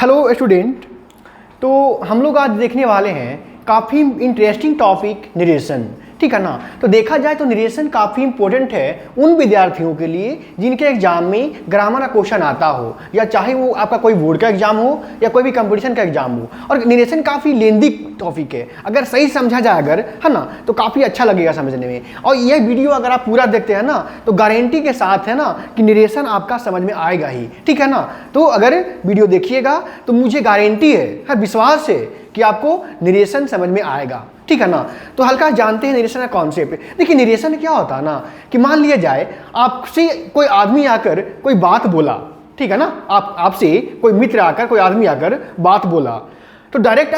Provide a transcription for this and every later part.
Hello student. तो हम लोग आज देखने वाले हैं काफ़ी इंटरेस्टिंग टॉपिक नरेशन, ठीक है ना। तो देखा जाए तो नरेशन काफ़ी इंपॉर्टेंट है उन विद्यार्थियों के लिए जिनके एग्जाम में ग्रामर का क्वेश्चन आता हो, या चाहे वो आपका कोई बोर्ड का एग्जाम हो या कोई भी कंपटीशन का एग्जाम हो। और नरेशन काफ़ी लेंदी टॉपिक है, अगर सही समझा जाए अगर, है ना, तो काफ़ी अच्छा लगेगा समझने में। और यह वीडियो अगर आप पूरा देखते हैं ना तो गारंटी के साथ है ना कि नरेशन आपका समझ में आएगा ही, ठीक है ना। तो अगर वीडियो देखिएगा तो मुझे गारंटी है, विश्वास है कि आपको नरेशन समझ में आएगा, ठीक है ना। तो हल्का जानते हैं नरेशन का कॉन्सेप्ट। देखिए नरेशन क्या होता है ना कि मान लिया जाए आपसे कोई आदमी आकर कोई बात बोला, ठीक है ना, आपसे कोई मित्र आकर कोई आदमी आकर बात बोला, तो डायरेक्ट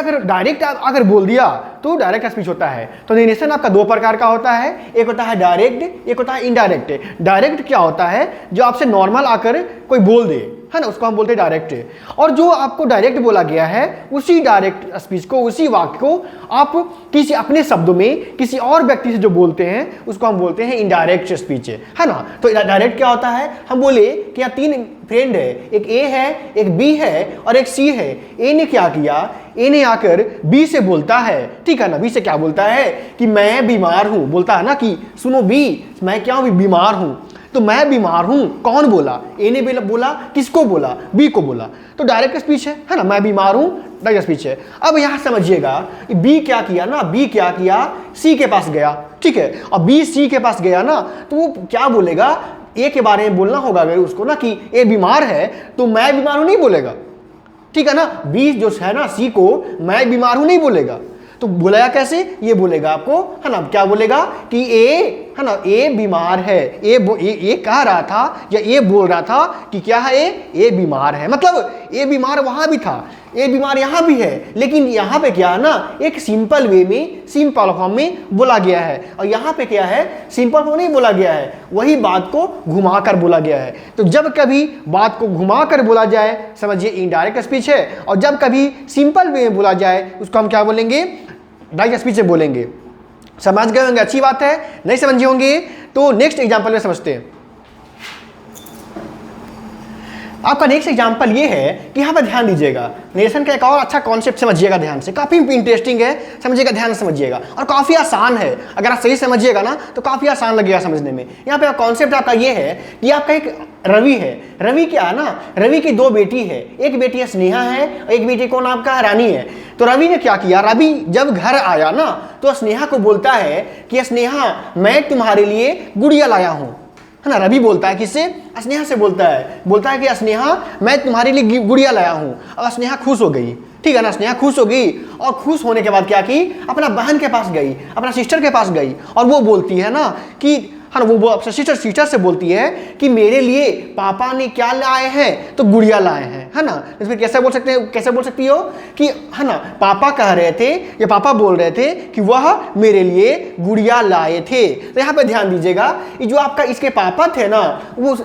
अगर बोल दिया तो डायरेक्ट स्पीच होता है। तो नरेशन आपका दो प्रकार का होता है, एक होता है डायरेक्ट, एक होता है इनडायरेक्ट। डायरेक्ट क्या होता है, जो आपसे नॉर्मल आकर कोई बोल दे, है ना, उसको हम बोलते हैं डायरेक्ट। और जो आपको डायरेक्ट बोला गया है उसी डायरेक्ट स्पीच को, उसी वाक्य को आप किसी अपने शब्दों में किसी और व्यक्ति से जो बोलते हैं उसको हम बोलते हैं इनडायरेक्ट स्पीच, है ना। तो डायरेक्ट क्या होता है, हम बोले कि यहाँ तीन फ्रेंड है, एक ए है, एक बी है और एक सी है। ए ने क्या किया, ए ने आकर बी से बोलता है, ठीक है ना। बी से क्या बोलता है कि मैं बीमार हूं, बोलता है ना कि सुनो बी, मैं क्या बीमार हूं। तो मैं बीमार हूं कौन बोला, ए ने बोला, किसको बोला, बी को बोला। तो डायरेक्ट स्पीच है ना, मैं बीमार हूं, डायरेक्ट स्पीच है। अब यहां समझिएगा बी क्या किया ना, बी क्या किया, सी के पास गया, ठीक है। और बी सी के पास गया ना तो वो क्या बोलेगा, ए के बारे में बोलना होगा अगर उसको ना कि ए बीमार है तो मैं बीमार हूं नहीं बोलेगा, ठीक है ना। बी जो है ना सी को मैं बीमार हूं नहीं बोलेगा, तो बोलेगा कैसे, ये बोलेगा आपको, है ना, क्या बोलेगा कि ए, है ना, ए बीमार है। ए कह रहा था या ए बोल रहा था कि क्या है, ए बीमार है। मतलब ए बीमार वहां भी था, ए बीमार यहां भी है, लेकिन यहां पे क्या है ना एक सिंपल वे में, सिंपल फॉर्म में बोला गया है। और यहां पे क्या है, सिंपल फॉर्म नहीं बोला गया है, वही बात को घुमाकर बोला गया है। तो जब कभी बात को घुमाकर बोला जाए समझिए इनडायरेक्ट स्पीच है, और जब कभी सिंपल वे में बोला जाए उसको हम क्या बोलेंगे, डायरेक्ट स्पीच से बोलेंगे। समझ गए होंगे, अच्छी बात है। नहीं समझे होंगे तो नेक्स्ट एग्जांपल में समझते हैं। आपका नेक्स्ट एग्जांपल ये है कि यहाँ पर ध्यान दीजिएगा, नरेशन का एक और अच्छा कॉन्सेप्ट समझिएगा ध्यान से, काफी इंटरेस्टिंग है, समझिएगा, ध्यान से समझिएगा और काफी आसान है। अगर आप सही समझिएगा ना तो काफी आसान लगेगा समझने में। यहाँ पे कॉन्सेप्ट आपका ये है कि आपका एक रवि है। रवि क्या है ना, रवि की दो बेटी है, एक बेटी स्नेहा है और एक बेटी कौन आपका रानी है। तो रवि ने क्या किया, रवि जब घर आया ना तो स्नेहा को बोलता है कि स्नेहा मैं तुम्हारे लिए गुड़िया लाया हूं, है ना। रवि बोलता है किससे, स्नेहा से बोलता है कि स्नेहा मैं तुम्हारे लिए गुड़िया लाया हूं। और स्नेहा खुश हो गई, ठीक है ना। स्नेहा खुश हो गई और खुश होने के बाद क्या की, अपना बहन के पास गई, अपना सिस्टर के पास गई और वो बोलती है ना कि, है ना, वो सिस्टर से बोलती है कि मेरे लिए पापा ने क्या लाए हैं, तो गुड़िया लाए हैं, है ना। इसमें कैसे बोल सकते हैं, कैसे बोल सकती हो कि, है ना, पापा कह रहे थे या पापा बोल रहे थे कि वह मेरे लिए गुड़िया लाए थे। तो यहाँ पे ध्यान दीजिएगा, ये जो आपका इसके पापा थे ना वो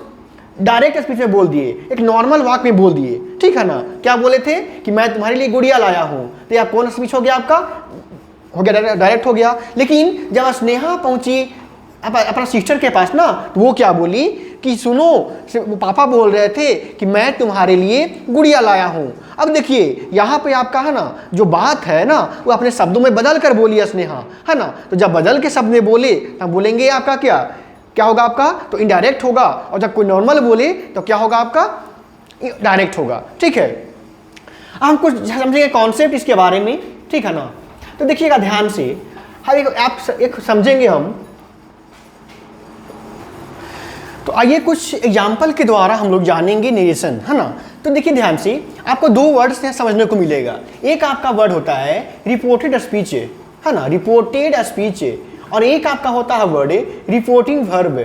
डायरेक्ट स्पीच में बोल दिए, एक नॉर्मल वाक में बोल दिए, ठीक है ना। क्या बोले थे कि मैं तुम्हारे लिए गुड़िया लाया हूं। तो यह कौन स्पीच हो गया आपका, हो गया डायरेक्ट हो गया। लेकिन जब स्नेहा पहुंची अपना सिस्टर के पास ना तो वो क्या बोली कि सुनो पापा बोल रहे थे कि मैं तुम्हारे लिए गुड़िया लाया हूं। अब देखिए यहाँ पे आपका, है ना, जो बात है ना वो अपने शब्दों में बदल कर बोली स्नेहा, है ना। तो जब बदल के शब्द में बोले तब बोलेंगे आपका क्या होगा आपका, तो इनडायरेक्ट होगा। और जब कोई नॉर्मल बोले तो क्या होगा आपका, डायरेक्ट होगा, ठीक है। हम कुछ समझेंगे कॉन्सेप्ट इसके बारे में, ठीक है ना। तो देखिएगा ध्यान से, हर एक समझेंगे हम। तो आइए कुछ एग्जाम्पल के द्वारा हम लोग जानेंगे नरेशन, है ना। तो देखिए ध्यान से, आपको दो वर्ड्स यहाँ समझने को मिलेगा। एक आपका वर्ड होता है रिपोर्टेड स्पीच, है ना, रिपोर्टेड स्पीच, और एक आपका होता है वर्ड रिपोर्टिंग वर्ब,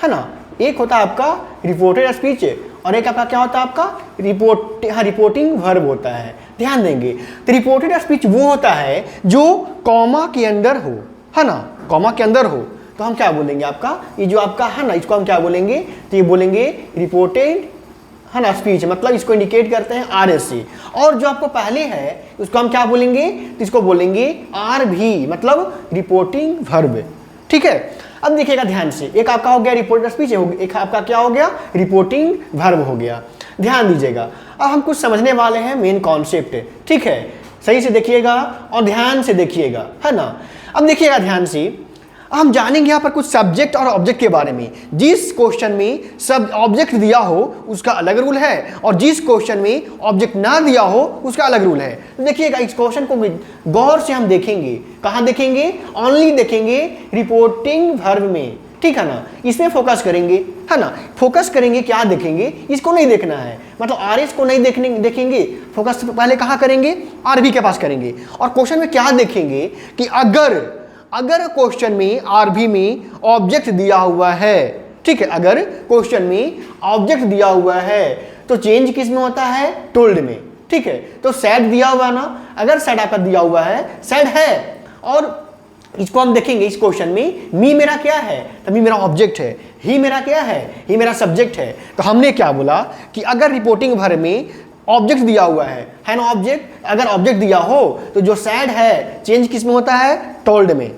है ना। एक होता है आपका रिपोर्टेड स्पीच और एक आपका क्या होता है आपका रिपोर्टिंग वर्ब होता है। ध्यान देंगे, तो रिपोर्टेड स्पीच वो होता है जो कॉमा के अंदर हो, है ना, कॉमा के अंदर हो। तो हम क्या बोलेंगे आपका, ये जो आपका है ना इसको हम क्या बोलेंगे, तो ये बोलेंगे रिपोर्टेड, है ना, स्पीच, मतलब इसको इंडिकेट करते हैं RSC। और जो आपको पहले है उसको हम क्या बोलेंगे, तो इसको बोलेंगे RV, मतलब रिपोर्टिंग वर्ब, ठीक है। अब देखिएगा ध्यान से, एक आपका हो गया रिपोर्टेड स्पीच, एक आपका क्या हो गया, रिपोर्टिंग वर्ब हो गया। ध्यान दीजिएगा, अब हम कुछ समझने वाले हैं मेन कॉन्सेप्ट, ठीक है, सही से देखिएगा और ध्यान से देखिएगा, है ना। अब देखिएगा ध्यान से, हम जानेंगे यहाँ पर कुछ सब्जेक्ट और ऑब्जेक्ट के बारे में। जिस क्वेश्चन में सब ऑब्जेक्ट दिया हो उसका अलग रूल है, और जिस क्वेश्चन में ऑब्जेक्ट ना दिया हो उसका अलग रूल है। तो देखिएगा इस क्वेश्चन को गौर से हम देखेंगे। कहाँ देखेंगे? ओनली देखेंगे रिपोर्टिंग वर्ब में, ठीक है ना, इसमें फोकस करेंगे, है ना। फोकस करेंगे, क्या देखेंगे, इसको नहीं देखना है, मतलब आरएस को नहीं देखेंगे, फोकस पहले कहाँ करेंगे? आरबी के पास करेंगे। और क्वेश्चन में क्या देखेंगे कि अगर क्वेश्चन में आरबी में ऑब्जेक्ट दिया हुआ है, ठीक है, अगर क्वेश्चन में ऑब्जेक्ट दिया हुआ है तो चेंज किस में होता है? टोल्ड में, ठीक है। तो सैड दिया हुआ ना, अगर सैड आपका दिया हुआ है, सैड है, और इसको हम देखेंगे इस क्वेश्चन में मी मेरा क्या है? तो मी मेरा ऑब्जेक्ट है, ही मेरा क्या है? ही मेरा सब्जेक्ट है। तो हमने क्या बोला कि अगर रिपोर्टिंग वर्ब में ऑब्जेक्ट दिया हुआ है ना, ऑब्जेक्ट, अगर ऑब्जेक्ट दिया हो तो जो सैड है चेंज किस में होता है? टोल्ड में।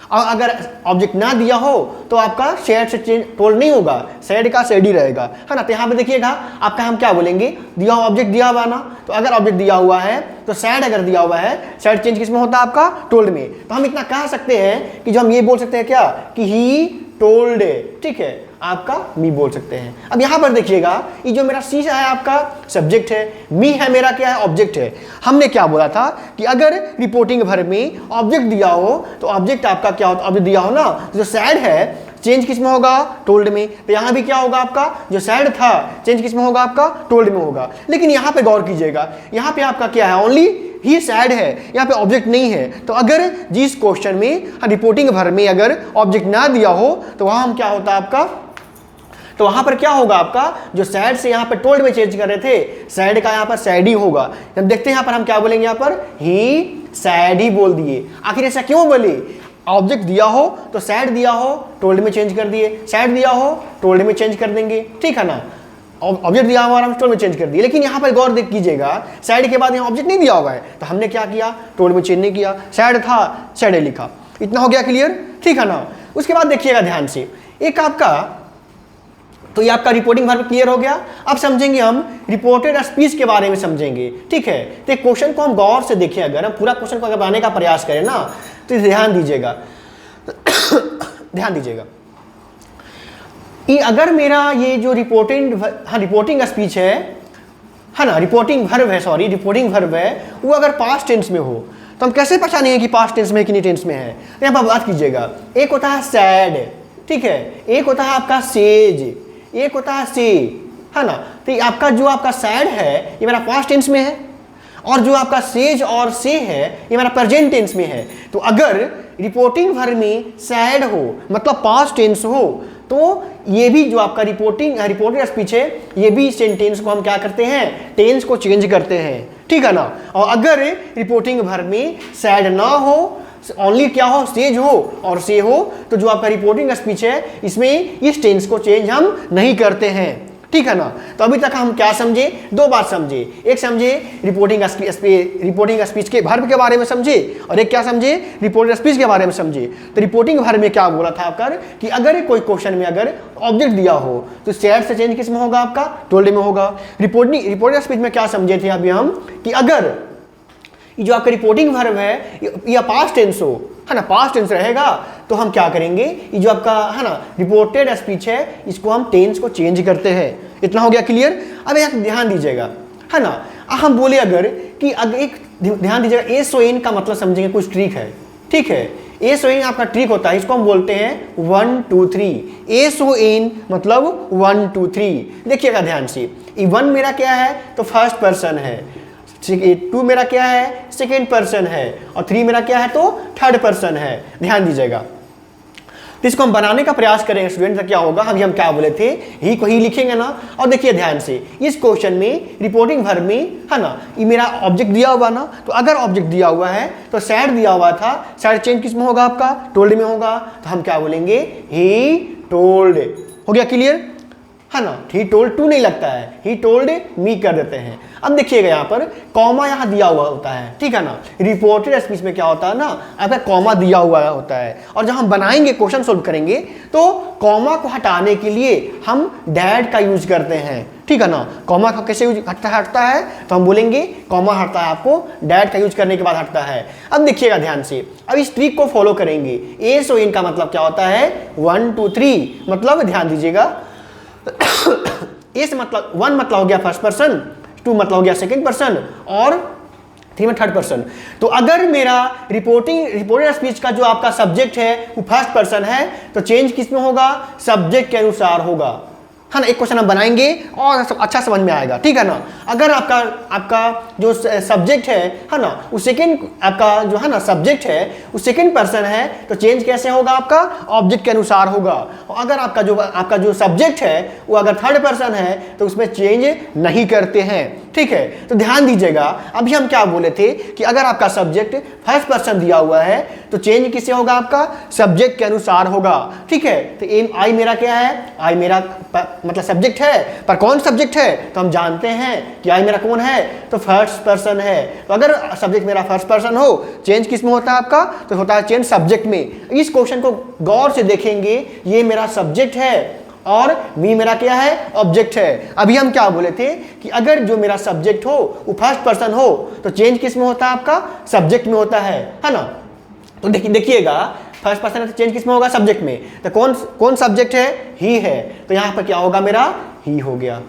और अगर ऑब्जेक्ट ना दिया हो तो आपका सैड से चेंज टोल्ड नहीं होगा, सैड का सैड ही रहेगा, है ना। तो यहाँ पे देखिएगा आपका हम क्या बोलेंगे? दिया हुआ ऑब्जेक्ट दिया हुआ ना, तो अगर ऑब्जेक्ट दिया हुआ है तो सैड अगर दिया हुआ है, सैड चेंज किस में होता है? आपका टोल्ड में। तो हम इतना कह सकते हैं कि जो हम ये बोल सकते हैं क्या कि ही टोल्ड, ठीक है, आपका मी बोल सकते हैं। अब यहाँ पर देखिएगा, ये जो मेरा सी है आपका सब्जेक्ट है, मी है मेरा क्या है? ऑब्जेक्ट है। हमने क्या बोला था कि अगर रिपोर्टिंग वर्ब में ऑब्जेक्ट दिया हो तो ऑब्जेक्ट आपका क्या होता? ऑब्जेक्ट दिया हो ना, जो सैड है चेंज किस में होगा? टोल्ड में। तो यहाँ भी क्या होगा आपका? जो सैड था चेंज किस में होगा? आपका टोल्ड में होगा। लेकिन यहाँ पे गौर कीजिएगा, यहाँ पे आपका क्या है? ओनली ही सैड है, यहाँ पे ऑब्जेक्ट नहीं है। तो अगर जिस क्वेश्चन में रिपोर्टिंग वर्ब में अगर ऑब्जेक्ट ना दिया हो तो वहां हम क्या होता आपका? तो वहां पर क्या होगा आपका? जो सैड से यहाँ पर टोल्ड में चेंज कर रहे थे, सैड का यहाँ पर सैड ही होगा। हम देखते हैं यहाँ पर हम क्या बोलेंगे? यहाँ पर ही सैड ही बोल दिए। आखिर ऐसा क्यों बोले? ऑब्जेक्ट दिया हो तो सैड दिया हो टोल्ड में चेंज कर दिए, सैड दिया हो टोल्ड में चेंज कर देंगे, ठीक है ना। ऑब्जेक्ट दिया हुआ हम टोल्ड में चेंज कर दिए। लेकिन यहाँ पर गौर देख कीजिएगा, सैड के बाद यहाँ ऑब्जेक्ट नहीं दिया हुआ है, तो हमने क्या किया? टोल्ड में चेंज नहीं किया, सैड था सैड लिखा। इतना हो गया क्लियर, ठीक है ना। उसके बाद देखिएगा ध्यान से, एक आपका, तो ये आपका रिपोर्टिंग वर्ब क्लियर हो गया। अब समझेंगे हम रिपोर्टेड स्पीच के बारे में समझेंगे, ठीक है। तो क्वेश्चन को हम गौर से देखें, अगर हम पूरा क्वेश्चन को अगर बनाने का प्रयास करें ना, तो ध्यान दीजिएगा ध्यान दीजिएगा, ये अगर मेरा ये जो रिपोर्टिंग स्पीच है ना, रिपोर्टिंग वर्ब है, वो अगर पास्ट टेंस में हो तो हम कैसे पहचानेंगे कि पास्ट टेंस में कितनी टेंस में है? तो यहाँ पर बात कीजिएगा, एक होता है सैड, ठीक है, एक होता है आपका सेज, एक होता है से, है ना। तो आपका जो आपका सैड है ये मेरा पास्ट टेंस में है, और जो आपका सेज और से है ये मेरा प्रेजेंट टेंस में है। तो अगर रिपोर्टिंग वर्ब में सैड हो मतलब पास्ट टेंस हो, तो ये भी जो आपका रिपोर्टेड स्पीच है, ये भी सेंटेंस को हम क्या करते हैं? टेंस को चेंज करते हैं, ठीक है ना। और अगर रिपोर्टिंग वर्ब में सैड ना हो, ओनली क्या हो? सेज हो और से हो, तो जो आपका रिपोर्टिंग स्पीच है इसमें इस टेंस को चेंज हम नहीं करते हैं, ठीक है ना। तो अभी तक हम क्या समझे? दो बात समझे, एक समझे रिपोर्टिंग स्पीच के वर्ब के बारे में समझे, और एक क्या समझे? रिपोर्टेड स्पीच के बारे में समझे। तो रिपोर्टिंग वर्ब में क्या बोला था आपका कि अगर कोई क्वेश्चन में अगर ऑब्जेक्ट दिया हो तो सैड से चेंज किस में होगा? आपका टोल्ड में होगा। रिपोर्टेड स्पीच में क्या समझे थे अभी हम कि अगर जो आपका रिपोर्टिंग वर्ब है या पास्ट टेंस हो, है ना, पास्ट टेंस रहेगा, तो हम क्या करेंगे? ये जो आपका है ना रिपोर्टेड स्पीच है, इसको हम टेंस को चेंज करते हैं। इतना हो गया क्लियर। अब एक ध्यान दीजिएगा, है ना, हम बोले अगर कि एक ध्यान दीजिएगा, SON का मतलब समझेंगे, कुछ ट्रिक है, ठीक है। SON आपका ट्रिक होता है, इसको हम बोलते हैं 1 2 3। SON मतलब 1 2 3। देखिएगा ध्यान से, 1 मेरा क्या है? तो फर्स्ट पर्सन है, 2 मेरा क्या है? सेकेंड पर्सन है, और 3 मेरा क्या है? तो थर्ड पर्सन है। ध्यान दीजिएगा, तो इसको हम बनाने का प्रयास करेंगे स्टूडेंट, तो क्या होगा? हम क्या बोले थे? ही को ही लिखेंगे ना। और देखिए ध्यान से, इस क्वेश्चन में रिपोर्टिंग वर्ब में, है ना, ये मेरा ऑब्जेक्ट दिया हुआ ना, तो अगर ऑब्जेक्ट दिया हुआ है तो सैड दिया हुआ था, सैड चेंज किस में होगा? आपका टोल्ड में होगा। तो हम क्या बोलेंगे? He told. हो गया क्लियर। है ना, ही टोल्ड टू नहीं लगता है, ही टोल्ड मी कर देते हैं। अब देखिएगा यहाँ पर कॉमा यहाँ दिया हुआ होता है, ठीक है ना। रिपोर्टेड स्पीच में क्या होता है ना, आपका कॉमा दिया हुआ होता है, और जब हम बनाएंगे क्वेश्चन सोल्व करेंगे तो कॉमा को हटाने के लिए हम डैट का यूज करते हैं, ठीक है ना। कॉमा का कैसे यूज हटता है, तो हम बोलेंगे कॉमा हटता है आपको डैट का यूज करने के बाद हटता है। अब देखिएगा ध्यान से, अब इस ट्रिक को फॉलो करेंगे। ए सो इन का मतलब क्या होता है, 1 2 3, मतलब ध्यान दीजिएगा इस मतलब 1 मतलब हो गया फर्स्ट पर्सन, 2 मतलब हो गया सेकंड पर्सन, और 3 में थर्ड पर्सन। तो अगर मेरा रिपोर्टेड स्पीच का जो आपका सब्जेक्ट है वो फर्स्ट पर्सन है, तो चेंज किस में होगा, सब्जेक्ट के अनुसार होगा, है ना। एक क्वेश्चन हम बनाएंगे और अच्छा समझ में आएगा, ठीक है ना। अगर आपका जो सब्जेक्ट है ना, वो सेकंड आपका जो है ना सब्जेक्ट है वो सेकंड पर्सन है, तो चेंज कैसे होगा, आपका ऑब्जेक्ट के अनुसार होगा। और अगर आपका जो सब्जेक्ट है वो अगर थर्ड पर्सन है तो उसमें चेंज नहीं करते हैं, ठीक है। तो ध्यान दीजिएगा, अभी हम क्या बोले थे कि अगर आपका सब्जेक्ट फर्स्ट पर्सन दिया हुआ है तो चेंज किससे होगा, आपका सब्जेक्ट के अनुसार होगा, ठीक है। तो एम आई मेरा क्या है, आई मेरा मतलब सब्जेक्ट है, पर कौन सब्जेक्ट है, तो हम जानते हैं कि आई मेरा कौन है, तो फर्स्ट पर्सन है। तो अगर सब्जेक्ट मेरा फर्स्ट पर्सन हो, चेंज किस में होता है आपका, तो होता है चेंज सब्जेक्ट में। इस क्वेश्चन को गौर से देखेंगे, ये मेरा सब्जेक्ट है और वी मेरा क्या है, ऑब्जेक्ट है। अभी हम क्या बोले थे कि अगर जो मेरा सब्जेक्ट हो वो फर्स्ट पर्सन हो तो चेंज किस में होता है, आपका सब्जेक्ट में होता है ना। तो देखिएगा फर्स्ट पर्सन है तो चेंज किस में होगा, सब्जेक्ट में। तो कौन सब्जेक्ट है, ही है, तो यहां पर क्या होगा, मेरा ही हो गया,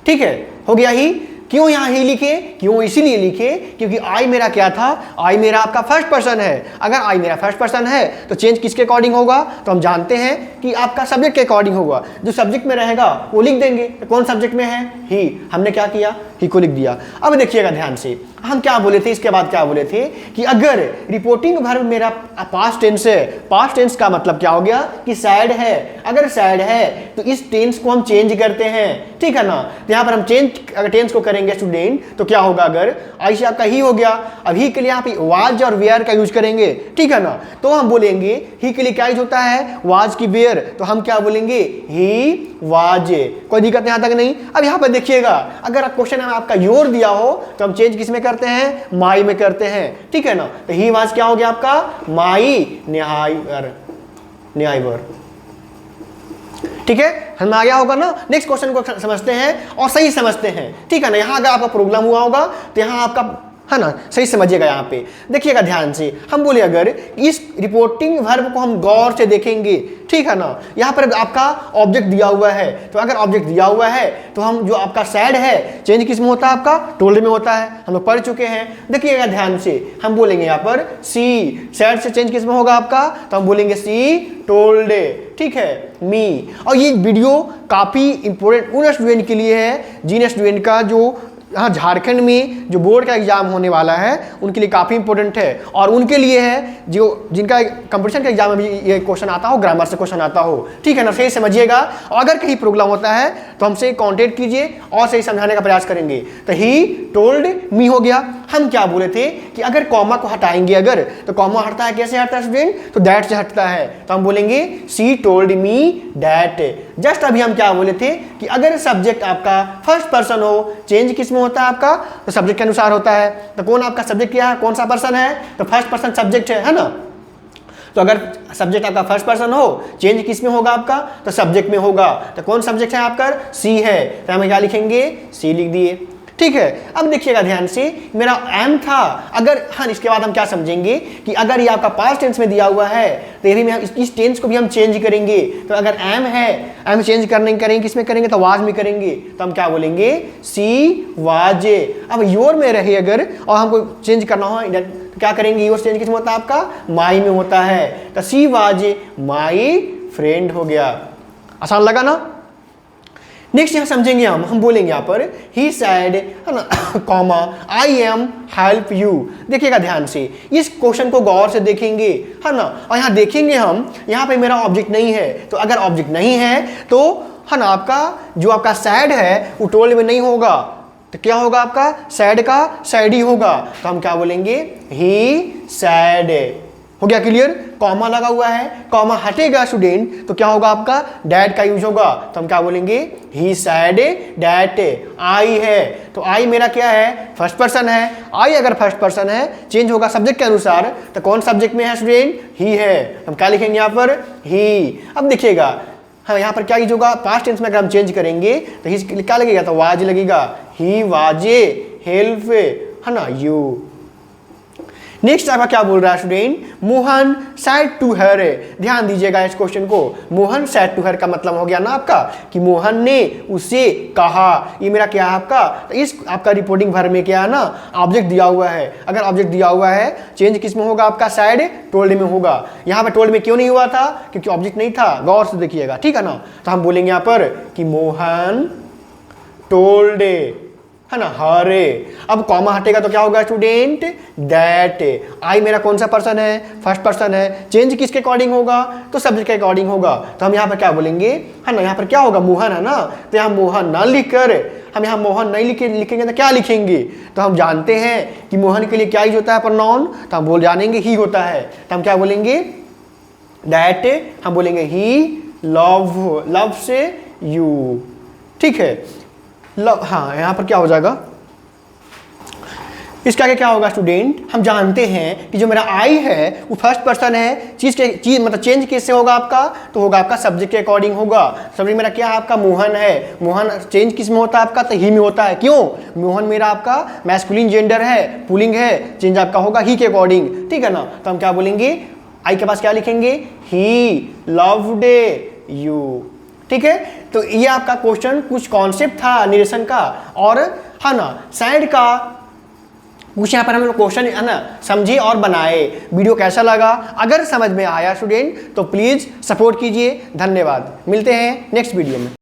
ठीक है, हो गया ही। क्यों यहाँ ही लिखे, क्यों इसीलिए लिखे क्योंकि आई मेरा क्या था, आई मेरा आपका फर्स्ट पर्सन है। अगर आई मेरा फर्स्ट पर्सन है तो चेंज किसके अकॉर्डिंग होगा, तो हम जानते हैं कि आपका सब्जेक्ट के अकॉर्डिंग होगा। जो सब्जेक्ट में रहेगा वो लिख देंगे, तो कौन सब्जेक्ट में है, ही, हमने क्या किया, ही को लिख दिया। अब देखिएगा ध्यान से, हम क्या बोले थे, इसके बाद क्या बोले थे कि अगर रिपोर्टिंग वर्ब मेरा पास्ट टेंस है, पास्ट टेंस का मतलब क्या हो गया कि सैड है। अगर सैड है तो इस टेंस को हम चेंज करते हैं, ठीक है ना। तो यहाँ पर हम अगर टेंस को करेंगे स्टूडेंट तो क्या होगा, अगर आई से आपका ही हो गया, अभी के लिए यहाँ पे वाज और वेयर का यूज करेंगे, ठीक है ना। तो हम बोलेंगे ही के लिए क्या यूज होता है, वाज की वेयर, तो हम क्या बोलेंगे, ही वाज। कोई दिक्कत यहाँ तक नहीं। अब यहाँ पर देखिएगा, अगर क्वेश्चन में आपका योर दिया हो तो हम चेंज किस में करते हैं, माई में करते हैं, ठीक है ना। तो ही वाज क्या हो गया आपका, माई न्यायवर, ठीक है, हम आ गया होगा ना। नेक्स्ट क्वेश्चन को समझते हैं और सही समझते हैं, ठीक है ना। यहाँ अगर आपका प्रॉब्लम हुआ होगा तो यहाँ आपका है ना सही समझिएगा। यहाँ पे देखिएगा ध्यान से, हम बोले अगर इस रिपोर्टिंग वर्ब को हम गौर से देखेंगे, ठीक है ना। यहाँ पर आपका ऑब्जेक्ट दिया हुआ है, तो अगर ऑब्जेक्ट दिया हुआ है तो हम जो आपका सैड है चेंज किस में होता है, आपका टोल्ड में होता है, हम लोग पढ़ चुके हैं। देखिएगा ध्यान से, हम बोलेंगे यहाँ पर सी, सैड से चेंज किस में होगा आपका, तो हम बोलेंगे सी टोल्ड, ठीक है, मी। और ये वीडियो काफ़ी इंपॉर्टेंट उन स्टूडेंट के लिए है जिन स्टूडेंट का जो हाँ झारखंड में जो बोर्ड का एग्जाम होने वाला है उनके लिए काफ़ी इंपॉर्टेंट है, और उनके लिए है जो जिनका कंपटीशन के एग्जाम में भी ये क्वेश्चन आता हो, ग्रामर से क्वेश्चन आता हो, ठीक है ना। सही समझिएगा, और अगर कहीं प्रॉब्लम होता है तो हमसे कांटेक्ट कीजिए और सही समझाने का प्रयास करेंगे। तो ही टोल्ड मी हो गया। हम क्या बोले थे कि अगर कॉमा को हटाएंगे, अगर तो कॉमा हटता है, कैसे हटता है स्टूडेंट, तो दैट से हटता है, तो हम बोलेंगे सी टोल्ड मी दैट। जस्ट अभी हम क्या बोले थे कि अगर सब्जेक्ट आपका फर्स्ट पर्सन हो, चेंज किस में होता है आपका, तो सब्जेक्ट के अनुसार होता है। तो कौन आपका सब्जेक्ट क्या है, कौन सा पर्सन है, तो फर्स्ट पर्सन सब्जेक्ट है ना। तो अगर सब्जेक्ट आपका फर्स्ट पर्सन हो, चेंज किस में होगा आपका, तो सब्जेक्ट में होगा। तो कौन सब्जेक्ट है आपका, सी है, तो हम क्या लिखेंगे, सी लिख दिए, ठीक है। अब देखिएगा ध्यान से, मेरा एम था, अगर हाँ इसके बाद हम क्या समझेंगे कि अगर ये आपका पास्ट टेंस में दिया हुआ है तो ये भी इस टेंस को भी हम चेंज करेंगे। तो अगर एम है, एम चेंज करेंगे किसमें करेंगे, तो वाज में करेंगे, तो हम क्या बोलेंगे, सी वाज। अब योर में रहे अगर और हमको चेंज करना हो तो क्या करेंगे, योर चेंज किस में होता है आपका, माई में होता है, तो सी वाज माई फ्रेंड हो गया। आसान लगा ना। नेक्स्ट यहाँ समझेंगे हम बोलेंगे यहाँ पर ही सैड है ना comma I am help you. देखिएगा ध्यान से, इस क्वेश्चन को गौर से देखेंगे, है ना। और यहाँ देखेंगे हम, यहाँ पे मेरा ऑब्जेक्ट नहीं है, तो अगर ऑब्जेक्ट नहीं है तो है ना आपका जो आपका सैड है वो टोल्ड में नहीं होगा, तो क्या होगा आपका सैड का सैड ही होगा। तो हम क्या बोलेंगे, ही सैड, हो गया क्लियर। कॉमा लगा हुआ है, कॉमा हटेगा स्टूडेंट तो क्या होगा आपका डैट का यूज होगा, तो हम क्या बोलेंगे ही सैड डैट। आई है तो आई मेरा क्या है फर्स्ट पर्सन है, आई अगर फर्स्ट पर्सन है चेंज होगा सब्जेक्ट के अनुसार, तो कौन सब्जेक्ट में है स्टूडेंट ही है, हम क्या लिखेंगे यहाँ पर ही। अब देखिएगा हाँ यहाँ पर क्या यूज होगा पास्ट टेंस में अगर हम चेंज करेंगे तो ही क्या लगेगा, तो वाज लगेगा, ही वाजे हेल्प है ना यू। नेक्स्ट आपका क्या बोल रहा है student, Mohan said to her. ध्यान दीजिएगा इस क्वेश्चन को, मोहन सैड टू हर का मतलब हो गया ना आपका कि मोहन ने उसे कहा। ये मेरा क्या है आपका, तो इस आपका रिपोर्टिंग भर में क्या है ना ऑब्जेक्ट दिया हुआ है, अगर ऑब्जेक्ट दिया हुआ है चेंज किस में होगा आपका सैड टोल्ड में होगा। यहाँ पर टोल्ड में क्यों नहीं हुआ था, क्योंकि ऑब्जेक्ट नहीं था, गौर से देखिएगा ठीक है ना। तो हम बोलेंगे यहाँ पर कि मोहन टोल्ड है ना हरे। अब कॉमा हटेगा तो क्या होगा स्टूडेंट दैट। आई मेरा कौन सा पर्सन है फर्स्ट पर्सन है, चेंज किसके अकॉर्डिंग होगा, तो सब्जेक्ट के अकॉर्डिंग होगा। तो हम यहाँ पर क्या बोलेंगे है ना, यहाँ पर क्या होगा मोहन है ना, तो यहाँ मोहन ना लिख कर हम यहाँ मोहन नहीं लिखेंगे तो क्या लिखेंगे, तो हम जानते हैं कि मोहन के लिए क्या यूज होता है प्रोनाउन, तो हम बोल जानेंगे ही होता है। तो हम क्या बोलेंगे दैट, हम बोलेंगे ही लव से यू, ठीक है लव। हाँ यहाँ पर क्या हो जाएगा, इसका आगे क्या होगा स्टूडेंट, हम जानते हैं कि जो मेरा आई है वो फर्स्ट पर्सन है, चीज मतलब चेंज किससे होगा आपका, तो होगा आपका सब्जेक्ट के अकॉर्डिंग होगा। सब्जेक्ट मेरा क्या है आपका मोहन है, मोहन चेंज किस में होता है आपका, तो ही में होता है। क्यों, मोहन मेरा आपका मैस्कुलिन जेंडर है, पुलिंग है, चेंज आपका होगा ही के अकॉर्डिंग, ठीक है ना। तो हम क्या बोलेंगे आई के पास क्या लिखेंगे ही लव्ड यू, ठीक है। तो ये आपका क्वेश्चन कुछ कॉन्सेप्ट था निरेशन का, और है ना सैड का कुछ यहाँ पर हम लोग क्वेश्चन है ना समझे और बनाए। वीडियो कैसा लगा, अगर समझ में आया स्टूडेंट तो प्लीज़ सपोर्ट कीजिए। धन्यवाद, मिलते हैं नेक्स्ट वीडियो में।